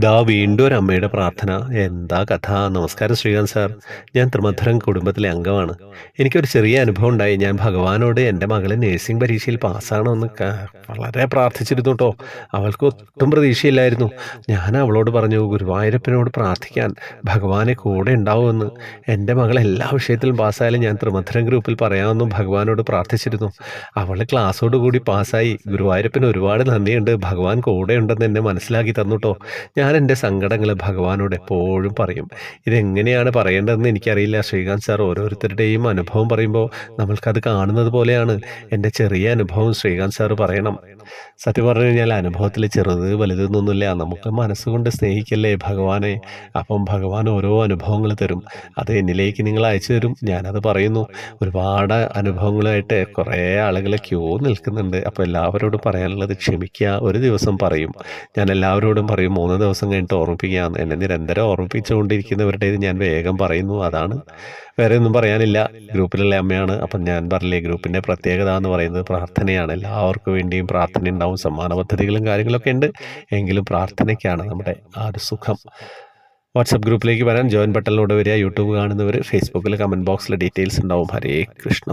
ദാ വീണ്ടും ഒരു അമ്മയുടെ പ്രാർത്ഥന. എന്താ കഥ? നമസ്കാരം ശ്രീകാന്ത് സാർ. ഞാൻ ത്രിമധുരം കുടുംബത്തിലെ അംഗമാണ്. എനിക്കൊരു ചെറിയ അനുഭവം ഉണ്ടായി. ഞാൻ ഭഗവാനോട് എൻ്റെ മകള് നഴ്സിംഗ് പരീക്ഷയിൽ പാസ്സാകണമെന്ന് വളരെ പ്രാർത്ഥിച്ചിരുന്നു ട്ടോ. അവൾക്ക് ഒട്ടും പ്രതീക്ഷയില്ലായിരുന്നു. ഞാൻ അവളോട് പറഞ്ഞു ഗുരുവായൂരപ്പനോട് പ്രാർത്ഥിക്കാൻ, ഭഗവാനെ കൂടെ ഉണ്ടാവുമെന്ന്. എൻ്റെ മകൾ എല്ലാ വിഷയത്തിലും പാസ്സായാലും ഞാൻ ത്രിമധുരം ഗ്രൂപ്പിൽ പറയാമെന്നും ഭഗവാനോട് പ്രാർത്ഥിച്ചിരുന്നു. അവള് ക്ലാസ്സോടുകൂടി പാസ്സായി. ഗുരുവായൂരപ്പന് ഒരുപാട് നന്ദിയുണ്ട്. ഭഗവാൻ കൂടെയുണ്ടെന്ന് എന്നെ മനസ്സിലാക്കി തന്നു ട്ടോ. ഞാൻ എൻ്റെ സങ്കടങ്ങൾ ഭഗവാനോട് എപ്പോഴും പറയും. ഇതെങ്ങനെയാണ് പറയേണ്ടതെന്ന് എനിക്കറിയില്ല ശ്രീകാന്ത് സാർ. ഓരോരുത്തരുടെയും അനുഭവം പറയുമ്പോൾ നമ്മൾക്കത് കാണുന്നത് പോലെയാണ്. എൻ്റെ ചെറിയ അനുഭവം ശ്രീകാന്ത് സാർ പറയണം. സത്യം പറഞ്ഞു കഴിഞ്ഞാൽ അനുഭവത്തിൽ ചെറുത് വലുതെന്നൊന്നുമില്ല. നമുക്ക് മനസ്സുകൊണ്ട് സ്നേഹിക്കല്ലേ ഭഗവാനെ. അപ്പം ഭഗവാൻ ഓരോ അനുഭവങ്ങൾ തരും. അത് എന്നിലേക്ക് നിങ്ങൾ അയച്ചു തരും. ഞാനത് പറയുന്നു. ഒരുപാട് അനുഭവങ്ങളായിട്ട് കുറേ ആളുകൾ ക്യൂ നിൽക്കുന്നുണ്ട്. അപ്പോൾ എല്ലാവരോടും പറയാനുള്ളത് ക്ഷമിക്കുക. ഒരു ദിവസം പറയും. ഞാൻ എല്ലാവരോടും പറയും 3 ദിവസം കഴിഞ്ഞിട്ട് ഓർമ്മിപ്പിക്കാമെന്ന്. എന്നെ നിരന്തരം ഓർമ്മിപ്പിച്ചുകൊണ്ടിരിക്കുന്നവരുടേത് ഞാൻ വേഗം പറയുന്നു. അതാണ്, വേറെ ഒന്നും പറയാനില്ല. ഗ്രൂപ്പിലുള്ള അമ്മയാണ്. അപ്പം ഞാൻ പറഞ്ഞില്ലേ, ഗ്രൂപ്പിൻ്റെ പ്രത്യേകത എന്ന് പറയുന്നത് പ്രാർത്ഥനയാണ്. എല്ലാവർക്കും വേണ്ടിയും പ്രാർത്ഥന ഉണ്ടാവും. സമ്മാന പദ്ധതികളും കാര്യങ്ങളൊക്കെ ഉണ്ട്. എങ്കിലും പ്രാർത്ഥനയ്ക്കാണ് നമ്മുടെ ആ ഒരു സുഖം. വാട്സപ്പ് ഗ്രൂപ്പിലേക്ക് വരാൻ ജോയിൻ ബട്ടണിലൂടെ വരിക. യൂട്യൂബ് കാണുന്നവർ ഫേസ്ബുക്കിൽ കമൻറ്റ് ബോക്സിൽ ഡീറ്റെയിൽസ് ഉണ്ടാവും. ഹരേ കൃഷ്ണ.